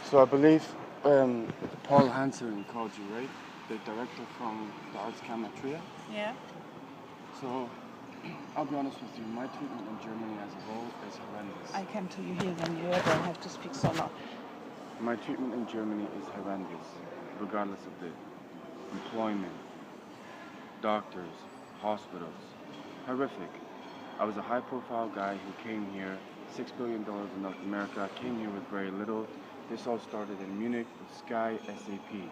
So I believe Paul Hansen called you, right? The director from the Artzkammerlies. Yeah. So I'll be honest with you, my treatment in Germany as a whole is horrendous. I came to you here, then you don't have to speak so loud. My treatment in Germany is horrendous, regardless of the employment, doctors, hospitals. Horrific. I was a high-profile guy who came here, $6 billion in North America, came here with very little. This all started in Munich with Sky SAP.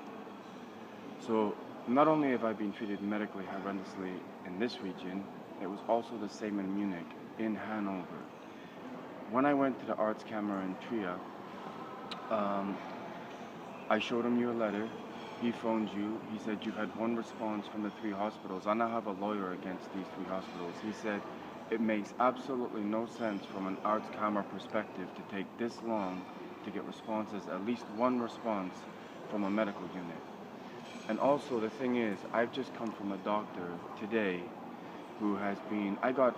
So not only have I been treated medically horrendously in this region, it was also the same in Munich, in Hanover. When I went to the Artzkammer in Trier, I showed him your letter. He phoned you. He said you had one response from the 3 hospitals. I now have a lawyer against these 3 hospitals. He said it makes absolutely no sense from an Artzkammer perspective to take this long to get responses, at least one response from a medical unit. And also the thing is, I've just come from a doctor today who has been, I got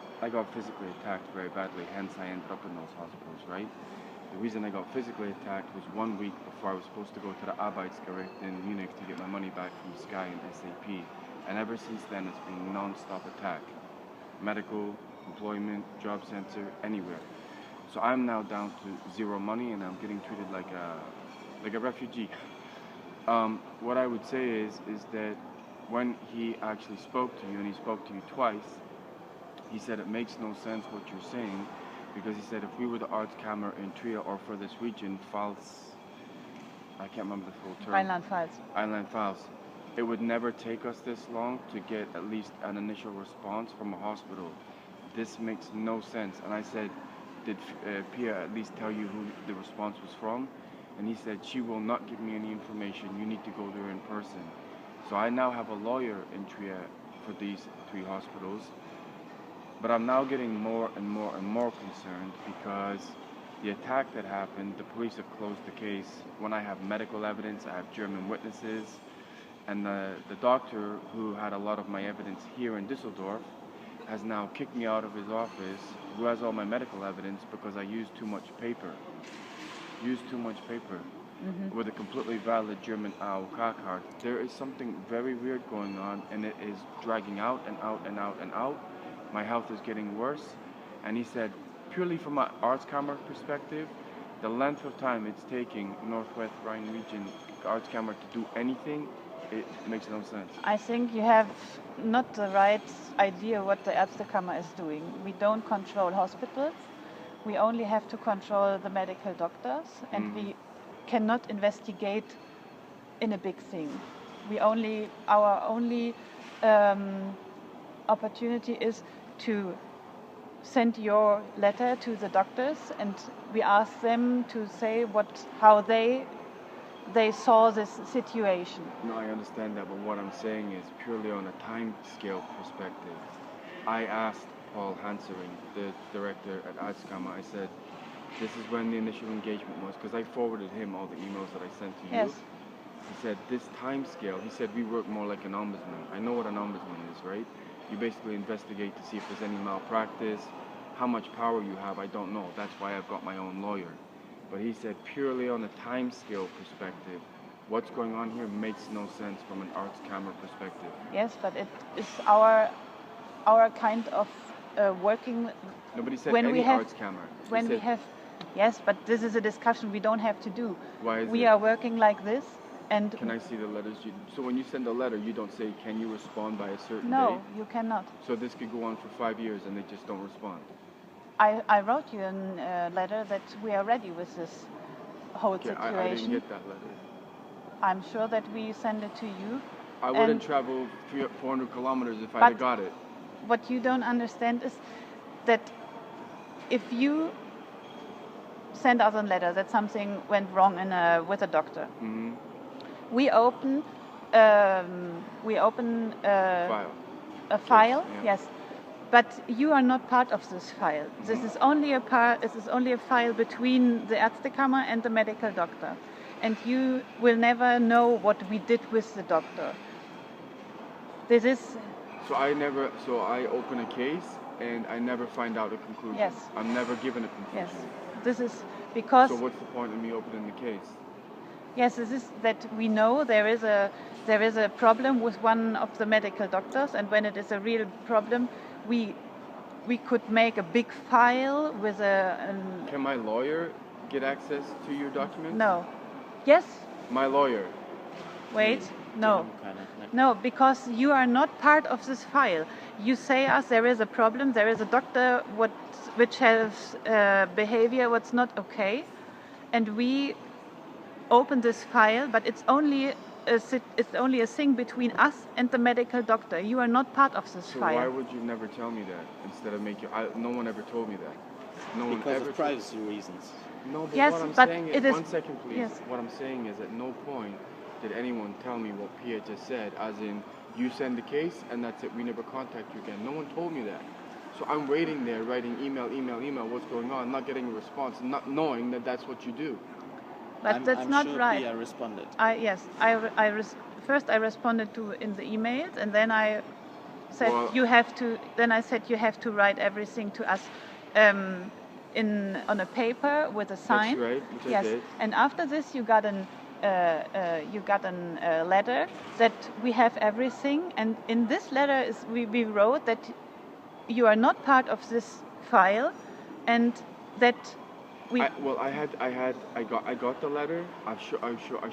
physically attacked very badly, hence I ended up in those hospitals, right? The reason I got physically attacked was 1 week before I was supposed to go to the Arbeitsgericht in Munich to get my money back from Sky and SAP. And ever since then, it's been non-stop attack. Medical, employment, job center, anywhere. So I'm now down to 0 money and I'm getting treated like a refugee. What I would say is that when he actually spoke to you, and he spoke to you twice, he said it makes no sense what you're saying, because he said if we were the Artzkammer in Trier or for this region, I can't remember the full term. Rheinland-Pfalz. It would never take us this long to get at least an initial response from a hospital. This makes no sense. And I said, did Pia at least tell you who the response was from? And he said, she will not give me any information. You need to go there in person. So I now have a lawyer in Trier for these 3 hospitals. But I'm now getting more and more and more concerned because the attack that happened, the police have closed the case. When I have medical evidence, I have German witnesses. And the doctor who had a lot of my evidence here in Düsseldorf has now kicked me out of his office, who has all my medical evidence, because I used too much paper. With a completely valid German AOK card. There is something very weird going on, and it is dragging out and out and out and out. My health is getting worse. And he said, purely from an Artzkammer perspective, the length of time it's taking Northwest Rhine region Artzkammer to do anything, it makes no sense. I think you have not the right idea what the Artzkammer is doing. We don't control hospitals. We only have to control the medical doctors, and we cannot investigate in a big thing. Our only opportunity is to send your letter to the doctors, and we ask them to say how they saw this situation. No, I understand that, but what I'm saying is purely on a time scale perspective. I asked Paul Hansering, the director at Artzkammer, I said, this is when the initial engagement was, because I forwarded him all the emails that I sent to you. Yes. He said, this time scale, he said, we work more like an ombudsman. I know what an ombudsman is, right? You basically investigate to see if there's any malpractice, how much power you have, I don't know. That's why I've got my own lawyer. But he said, purely on a time scale perspective, what's going on here makes no sense from an Artzkammer perspective. Yes, but it is our kind of working. Nobody said any Artzkammer. Yes, but this is a discussion we don't have to do. Why is we are working like this, and can I see the letters? So when you send a letter, you don't say, can you respond by a certain date? No, you cannot. So this could go on for 5 years and they just don't respond. I wrote you a letter that we are ready with this whole situation. I didn't get that letter. I'm sure that we send it to you. I wouldn't travel 400 kilometers if I had got it. What you don't understand is that if you send us a letter that something went wrong with a doctor, we open a file. Yes. But you are not part of this file. This is only a file between the Ärztekammer and the medical doctor, and you will never know what we did with the doctor. This is. So I open a case and I never find out a conclusion. Yes. I'm never given a conclusion. Yes. This is because. So what's the point of me opening the case? Yes, this is that we know there is a problem with one of the medical doctors, and when it is a real problem, we could make a big file with Can my lawyer get access to your documents? no. Yes. My lawyer. Wait. No. No, because you are not part of this file. You say us there is a problem, there is a doctor which has behavior what's not okay, and we open this file, but it's only a thing between us and the medical doctor. You are not part of this So file. why would you never tell me that instead of making? No one ever told me that. No one Because ever of privacy reasons. No, but Yes, what I'm but saying it is, is- 1 second please. yes. What I'm saying is at no point did anyone tell me what Pia just said, as in, you send the case and that's it, we never contact you again. No one told me that. So I'm waiting there, writing email, what's going on, not getting a response, not knowing that that's what you do. But that's I'm not sure right. Pia responded. First I responded to in the emails, and then I said Well- you have to. Then I said you have to write everything to us on a paper with a sign. right, which I yes, did. and after this you got a letter that we have everything, and in this letter we wrote that you are not part of this file, and that we. I got the letter. I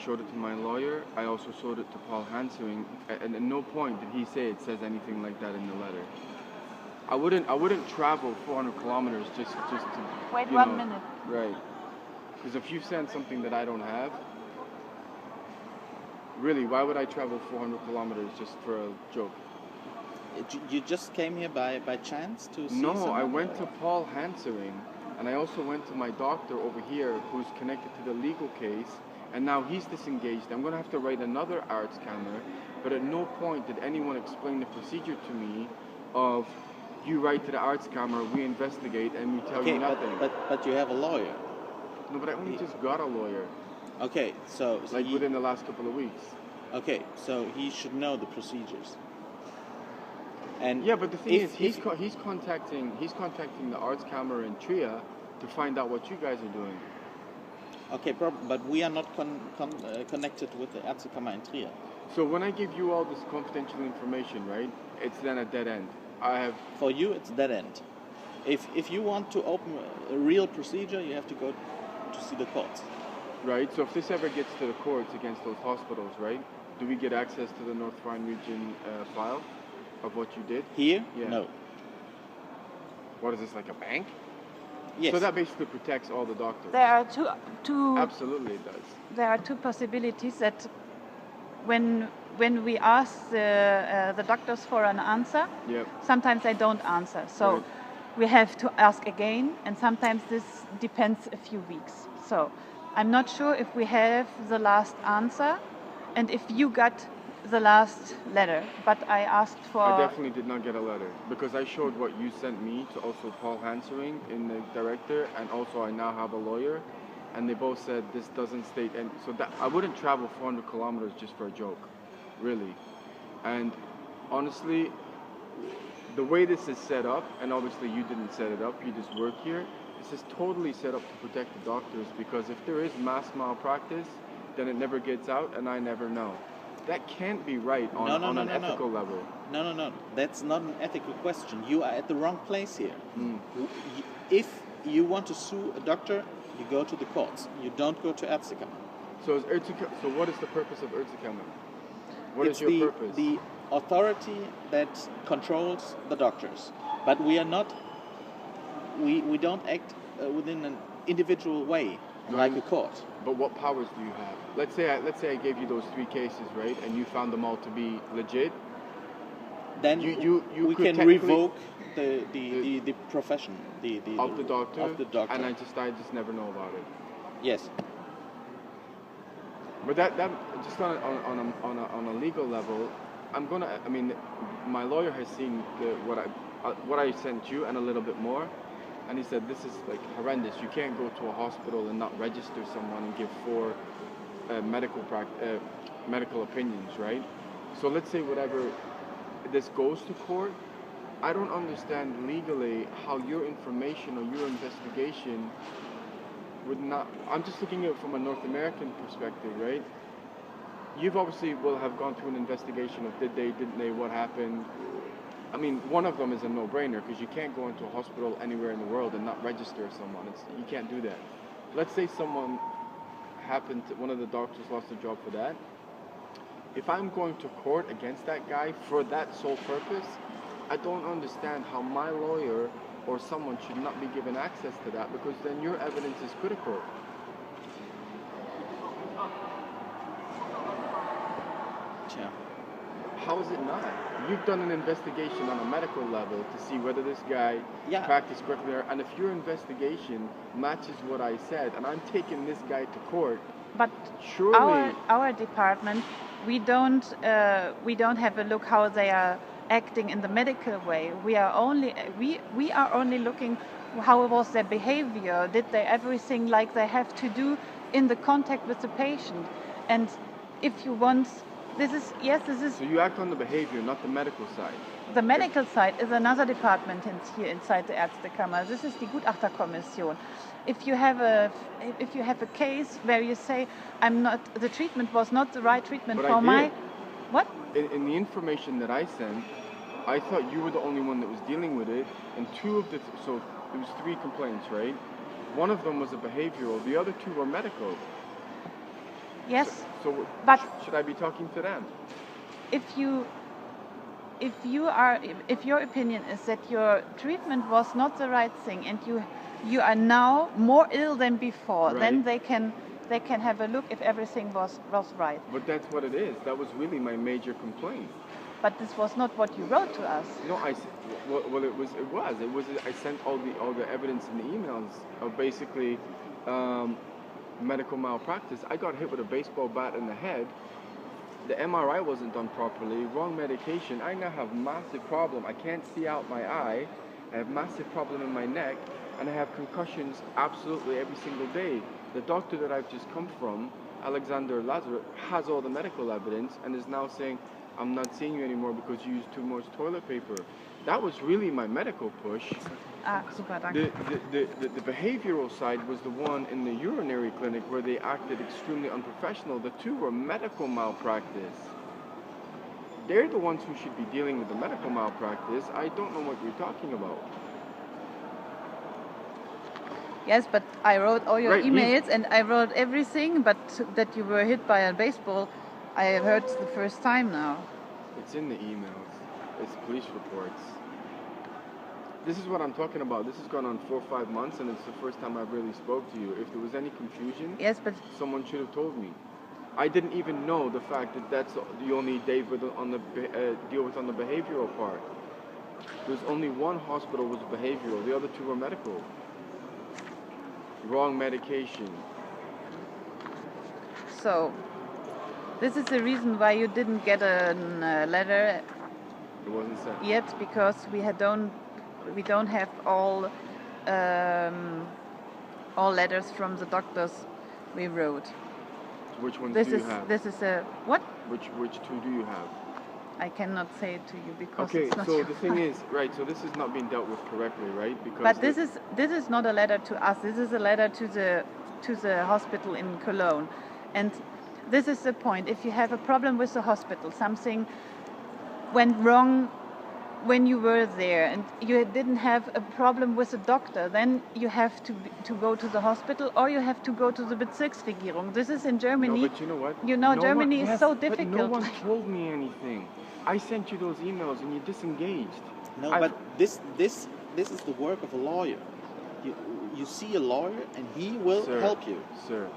showed it to my lawyer. I also showed it to Paul Hansering, and at no point did he say it says anything like that in the letter. I wouldn't travel 400 kilometers just to. Wait you 1 know, minute. Right. Because if you send something that I don't have, really, why would I travel 400 kilometers just for a joke? You just came here by chance to see No, someone? I went to Paul Hansering, and I also went to my doctor over here who's connected to the legal case, and now he's disengaged. I'm going to have to write another Artzkammer, but at no point did anyone explain the procedure to me of you write to the Artzkammer, we investigate, and we tell you nothing. But you have a lawyer. No, but I only just got a lawyer, Okay, so like within the last couple of weeks. okay, so he should know the procedures. And Yeah, but the thing is, he's if- contacting the Artzkammer in Trier to find out what you guys are doing. Okay, but we are not connected with the Artzkammer in Trier. So when I give you all this confidential information, right, it's then a dead end. I have For you, it's dead end. If you want to open a real procedure, you have to go to see the courts. right. So if this ever gets to the courts against those hospitals, right, do we get access to the North Rhine region file of what you did? Here, Yeah. no. What is this, like a bank? Yes. So that basically protects all the doctors. There are two. Absolutely, it does. There are two possibilities that when we ask the doctors for an answer, Yep. sometimes they don't answer. So Right. we have to ask again, and sometimes this depends a few weeks. So I'm not sure if we have the last answer and if you got the last letter, but I asked for. I definitely did not get a letter because I showed what you sent me to also Paul Hansering in the director, and also I now have a lawyer, and they both said this doesn't state, and so that I wouldn't travel 400 kilometers just for a joke, really. And honestly, the way this is set up, and obviously you didn't set it up, you just work here, this is totally set up to protect the doctors, because if there is mass malpractice, then it never gets out and I never know. That can't be right on an ethical level. No. That's not an ethical question. You are at the wrong place here. Mm. If you want to sue a doctor, you go to the courts. You don't go to Artzkammer. So what is the purpose of Artzkammer? What It's is your purpose? the authority that controls the doctors. But we are not. We don't act within an individual way like a court. But what powers do you have? Let's say I gave you those 3 cases, right, and you found them all to be legit. Then You we could can technically- revoke the profession of the doctor, of the doctor. and I just never know about it. Yes. But that just on a legal level, I mean, my lawyer has seen what I sent you and a little bit more, and he said this is like horrendous. You can't go to a hospital and not register someone and give 4 medical opinions, right? So let's say whatever this goes to court, I don't understand legally how your information or your investigation would not. I'm just looking at it from a North American perspective, right? You've obviously will have gone through an investigation of did they, didn't they, what happened. I mean, one of them is a no-brainer because you can't go into a hospital anywhere in the world and not register someone. You can't do that. Let's say someone one of the doctors lost a job for that. If I'm going to court against that guy for that sole purpose, I don't understand how my lawyer or someone should not be given access to that, because then your evidence is critical. Yeah. How is it not? You've done an investigation on a medical level to see whether this guy practiced correctly there, and if your investigation matches what I said, and I'm taking this guy to court, but surely our department, we don't have a look how they are acting in the medical way. We are only looking how was their behavior. Did they everything like they have to do in the contact with the patient? And if you want, this is. So you act on the behavior, not the medical side. The medical side is another department here inside the Ärztekammer. This is the Gutachterkommission. If you have a case where you say the treatment was not the right treatment but for my, what? In the information that I sent, I thought you were the only one that was dealing with it, and so it was 3 complaints, right? One of them was a behavioral, the other 2 were medical. Yes. But should I be talking to them? If your opinion is that your treatment was not the right thing and you are now more ill than before, right, then they can have a look if everything was right. But that's what it is. That was really my major complaint. But this was not what you wrote to us. No, it was. I sent all the evidence in the emails of basically medical malpractice. I got hit with a baseball bat in the head. The MRI wasn't done properly, wrong medication. I now have massive problem. I can't see out my eye. I have massive problem in my neck, and I have concussions absolutely every single day. The doctor that I've just come from, Alexander Lazarus, has all the medical evidence and is now saying, I'm not seeing you anymore because you use too much toilet paper. That was really my medical push. Super, danke. The behavioral side was the one in the urinary clinic where they acted extremely unprofessional. The 2 were medical malpractice. They're the ones who should be dealing with the medical malpractice. I don't know what you're talking about. Yes, but I wrote all your emails and I wrote everything, but that you were hit by a baseball, I heard the first time now. It's in the emails. It's police reports. This is what I'm talking about. This has gone on 4 or 5 months, and it's the first time I've really spoke to you. If there was any confusion, someone should have told me. I didn't even know the fact that that's the only deal with on the behavioral part. There's only one hospital was behavioral. The other 2 were medical. Wrong medication. So, this is the reason why you didn't get a letter. It wasn't sent yet, because we don't have all letters from the doctors we wrote. Which ones do you have? This is a what? Which 2 do you have? I cannot say it to you because okay, it's not so the thing is, right, so this is not being dealt with correctly, right? But this is not a letter to us. This is a letter to the hospital in Cologne. And this is the point. If you have a problem with the hospital, something went wrong when you were there and you didn't have a problem with the doctor, then you have to go to the hospital or you have to go to the Bezirksregierung. This is in Germany. No, but you know what? Germany is so difficult. But no one told me anything. I sent you those emails and you disengaged. No, but this is the work of a lawyer. You see a lawyer and he will help you. Sir,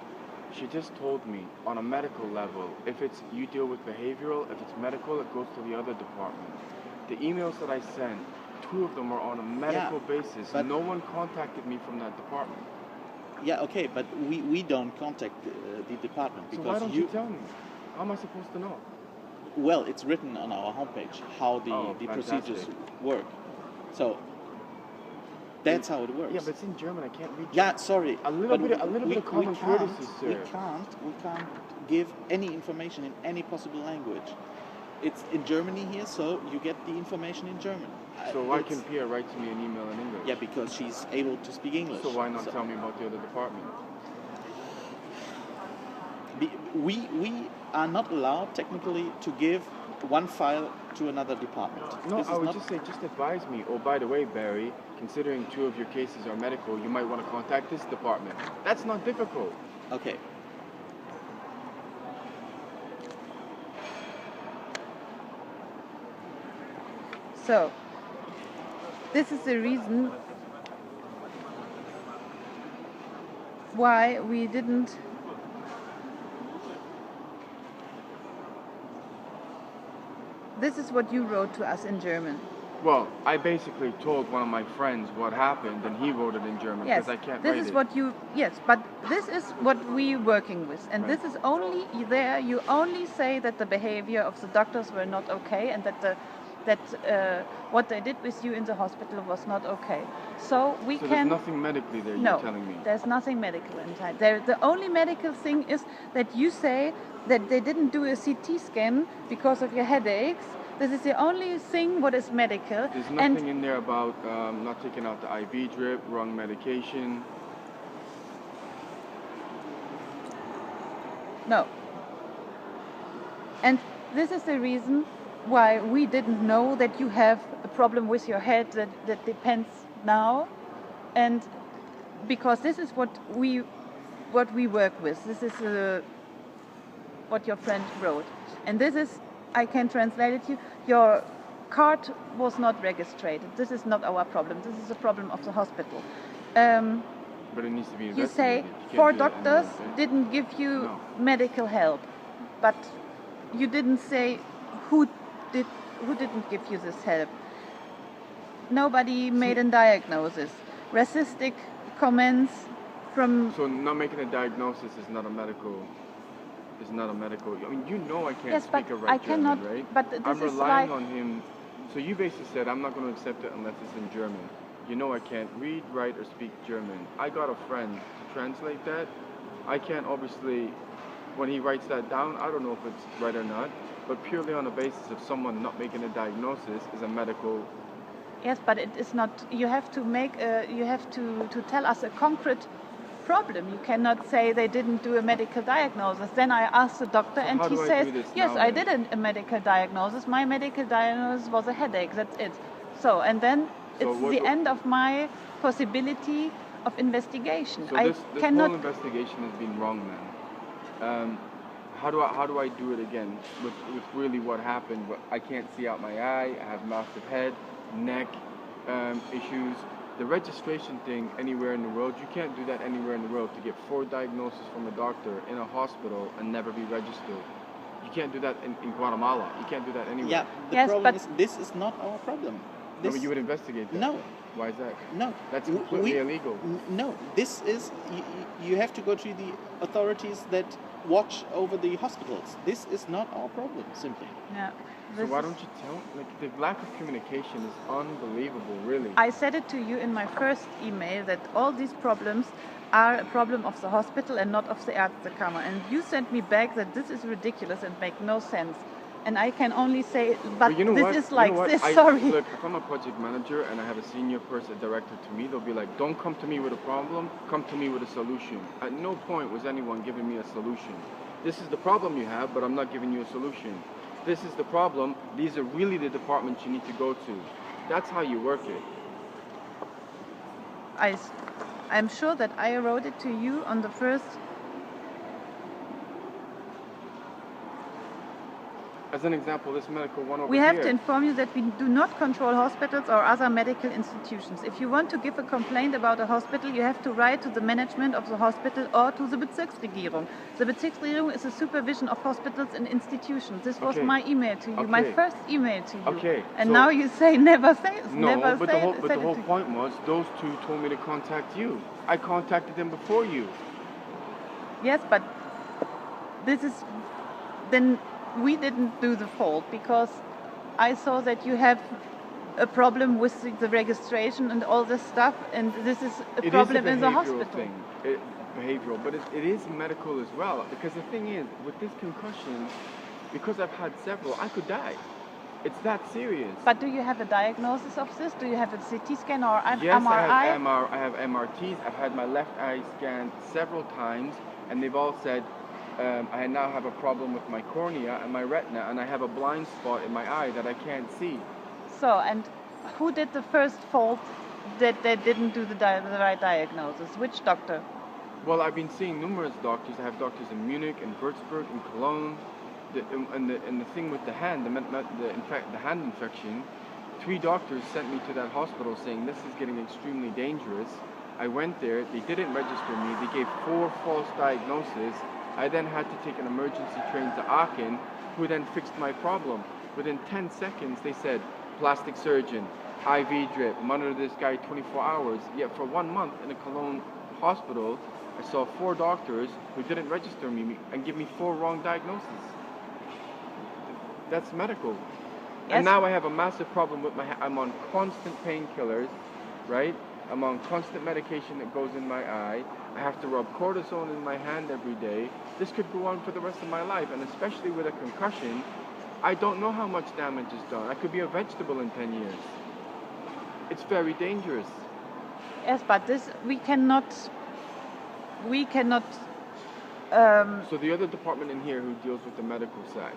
she just told me on a medical level, if it's you deal with behavioral, if it's medical, it goes to the other department. The emails that I sent, 2 of them are on a medical basis. But no one contacted me from that department. Yeah, okay, but we don't contact the department because so why don't you tell me? How am I supposed to know? Well, it's written on our homepage how the procedures work. So that's how it works. Yeah, but it's in German. I can't read. Yeah, sorry. A little bit of common courtesy, sir. We can't give any information in any possible language. It's in Germany here, so you get the information in German. So why can Pia write to me an email in English? Yeah, because she's able to speak English. So why not tell me about the other department? We are not allowed technically to give one file to another department. No, This I is would not- just say, just advise me. Oh, by the way, Barry, considering 2 of your cases are medical, you might want to contact this department. That's not difficult. Okay. So, this is the reason why we didn't this is what you wrote to us in German. Well, I basically told one of my friends what happened, and he wrote it in German Yes, because I can't this write is it. what you, yes, but this is what we're working with. And Right. this is only there, you only say that the behavior of the doctors were not okay and that what they did with you in the hospital was not okay. So we So can... there's nothing medically there, No, you're telling me? there's nothing medical inside. The only medical thing is that you say that they didn't do a CT scan because of your headaches. This is the only thing what is medical. There's And nothing in there about not taking out the IV drip, wrong medication. no. And this is the reason why we didn't know that you have a problem with your head that depends now. And because this is what we work with. This is what your friend wrote. And this is, I can translate it to you, your card was not registered. This is not our problem. This is a problem of the hospital. But it needs to be You investigated. say You can't 4 do that doctors anyway, right? didn't give you No. medical help, but you didn't say who didn't give you this help. Nobody made a diagnosis. Racistic comments from... So not making a diagnosis is not a medical. Is not a medical. I mean, you know I can't Yes, but speak a right I cannot. German, right? But this I'm is relying like... on him. So you basically said I'm not going to accept it unless it's in German. You know I can't read, write, or speak German. I got a friend to translate that. I can't obviously. When he writes that down, I don't know if it's right or not. But purely on the basis of someone not making a diagnosis is a medical. Yes, but it is not. You have to make. You have to tell us a concrete problem. You cannot say they didn't do a medical diagnosis. Then I ask the doctor, So and how he do I says, do this "Yes, now, I then?" did a medical diagnosis. My medical diagnosis was a headache. That's it." So, and then So it's what- the end of my possibility of investigation. So I this cannot. whole investigation has been wrong, man. How do I do it again with really what happened? I can't see out my eye. I have massive head, neck issues. The registration thing anywhere in the world, you can't do that anywhere in the world. To get 4 diagnoses from a doctor in a hospital and never be registered. You can't do that in Guatemala. You can't do that anywhere. Yeah, the Yes, problem but- is this is not our problem. No, This, but you would investigate that. No. Why is that? No, That's We- completely illegal. No, this is you have to go to the authorities that watch over the hospitals. This is not our problem, simply. Yeah. So this why is- don't you tell? Like the lack of communication is unbelievable, really. I said it to you in my first email that all these problems are a problem of the hospital and not of the Artzkammer. And you sent me back that this is ridiculous and make no sense. And I can only say, but you know this what? is You like know what? this. I- Sorry. Look, if I'm a project manager and I have a senior person, a director to me, they'll be like, "Don't come to me with a problem. Come to me with a solution." At no point was anyone giving me a solution. This is the problem you have, but I'm not giving you a solution. This is the problem. These are really the departments you need to go to. That's how you work it. I'm sure that I wrote it to you on the first. As an example, this medical one over We have here. to inform you that we do not control hospitals or other medical institutions. If you want to give a complaint about a hospital, you have to write to the management of the hospital or to the Bezirksregierung. The Bezirksregierung is a supervision of hospitals and institutions. This was Okay. my email to you, my Okay. first email to you. Okay, And so- now you say never say No, never but say, the said it whole to- point was those 2 told me to contact you. I contacted them before you. Yes, but this is then we didn't do the fault because I saw that you have a problem with the registration and all this stuff, and this is a It problem is a in the behavioral hospital. thing. Behavioral, but it is medical as well. Because the thing is, with this concussion, because I've had several, I could die. It's that serious. But do you have a diagnosis of this? Do you have a CT scan or an Yes, MRI? I have MRTs. I've had my left eye scanned several times, and they've all said I now have a problem with my cornea and my retina, and I have a blind spot in my eye that I can't see. So, and who did the first fault that they didn't do the right diagnosis? Which doctor? Well, I've been seeing numerous doctors. I have doctors in Munich and Würzburg and Cologne. And the thing with the hand, the hand infection, 3 doctors sent me to that hospital saying this is getting extremely dangerous. I went there, they didn't register me, they gave 4 false diagnoses. I then had to take an emergency train to Aachen, who then fixed my problem. Within 10 seconds, they said, plastic surgeon, IV drip, monitor this guy 24 hours. Yet for 1 month in a Cologne hospital, I saw 4 doctors who didn't register me and give me 4 wrong diagnoses. That's medical. Yes. And now I have a massive problem with I'm on constant painkillers, right? I'm on constant medication that goes in my eye. I have to rub cortisone in my hand every day. This could go on for the rest of my life, and especially with a concussion, I don't know how much damage is done. I could be a vegetable in 10 years. It's very dangerous. Yes, but this we cannot. So the other department in here who deals with the medical side,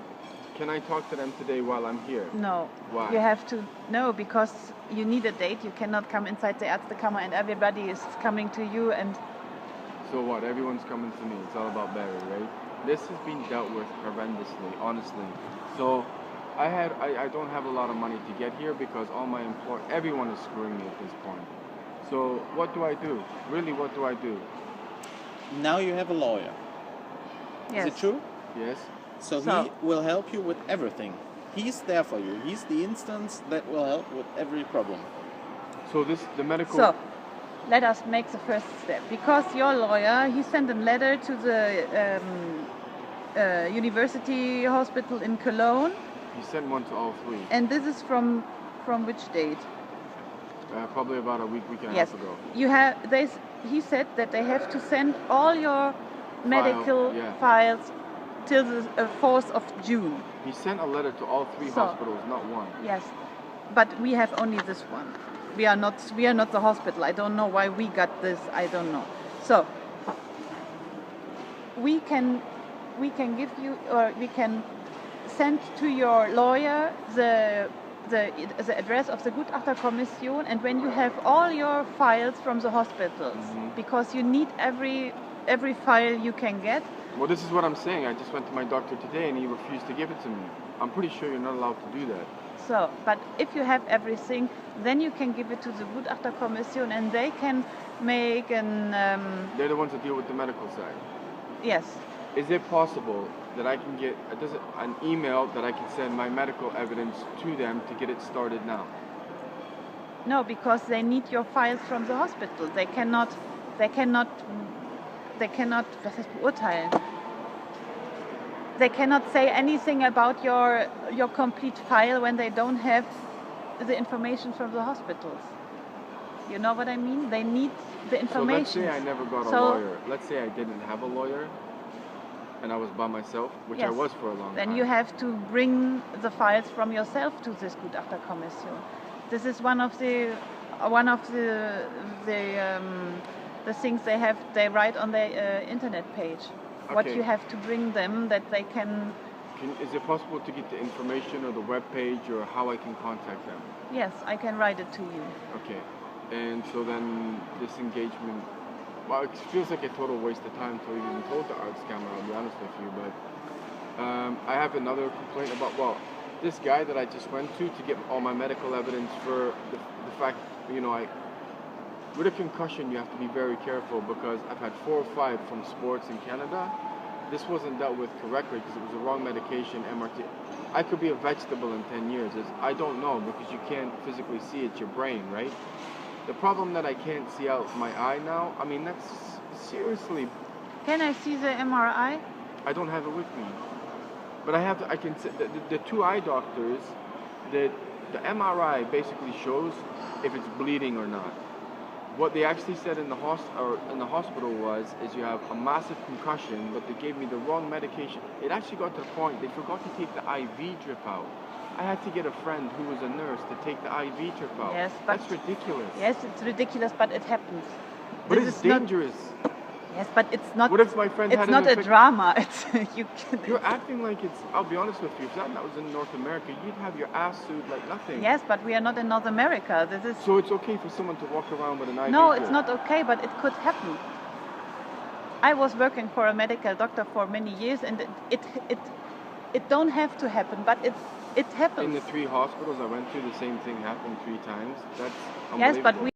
can I talk to them today while I'm here? No. Why? You have to no, because you need a date. You cannot come inside the Artzkammer and everybody is coming to you and. So what? Everyone's coming to me. It's all about Barry, right? This has been dealt with horrendously, honestly. So I don't have a lot of money to get here because all my everyone is screwing me at this point. So what do I do? Really, what do I do? Now you have a lawyer. Yes. Is it true? Yes. So he will help you with everything. He's there for you. He's the instance that will help with every problem. So the medical... So, let us make the first step. Because your lawyer, he sent a letter to the university hospital in Cologne. He sent one to all 3. And this is from which date? Probably about a week and a Yes. half ago. He said that they have to send all your medical files till the 4th of June. He sent a letter to all 3 hospitals, not one. Yes, but we have only this one. We are not the hospital. I don't know why we got this. I don't know. So we can give you, or we can send to your lawyer the address of the Gutachterkommission, and when you have all your files from the hospitals, because you need every file you can get. Well, this is what I'm saying. I just went to my doctor today and he refused to give it to me. I'm pretty sure you're not allowed to do that. So, but if you have everything, then you can give it to the Gutachterkommission and they can make an... They're the ones that deal with the medical side. Yes. Is it possible that I can get an email that I can send my medical evidence to them to get it started now? No, because they need your files from the hospital. They cannot was heißt beurteilen? They cannot say anything about your complete file when they don't have the information from the hospitals. You know what I mean? They need the information. So let's say I never got a lawyer. Let's say I didn't have a lawyer and I was by myself, which I was for a long time. Then you have to bring the files from yourself to this Gutachterkommission. This is one of the things they write on their internet page. Okay. What you have to bring them that they can. Is it possible to get the information or the web page or how I can contact them? Yes, I can write it to you. Okay. And so then this engagement, well, it feels like a total waste of time to even told the Artzkammer, I'll be honest with you, but I have another complaint about, this guy that I just went to get all my medical evidence for the fact, with a concussion you have to be very careful because I've had 4 or 5 from sports in Canada. This wasn't dealt with correctly because it was the wrong medication, MRT. I could be a vegetable in 10 years. I don't know because you can't physically see it, your brain, right? The problem that I can't see out my eye now, that's seriously... Can I see the MRI? I don't have it with me. But I can see the 2 eye doctors, the MRI basically shows if it's bleeding or not. What they actually said in the hospital is you have a massive concussion, but they gave me the wrong medication. It actually got to the point they forgot to take the IV drip out. I had to get a friend who was a nurse to take the IV drip out. Yes, but that's ridiculous. Yes, it's ridiculous, but it happens. But it's dangerous. Yes, but it's not. What if my friend It's had not an a drama. It's You're acting like it's. I'll be honest with you. If that was in North America, you'd have your ass sued like nothing. Yes, but we are not in North America. This is. So it's okay for someone to walk around with an IV No, drip? it's not okay, but it could happen. I was working for a medical doctor for many years, and it don't have to happen, but it happens. In the 3 hospitals I went to, the same thing happened 3 times. That's Yes, unbelievable. but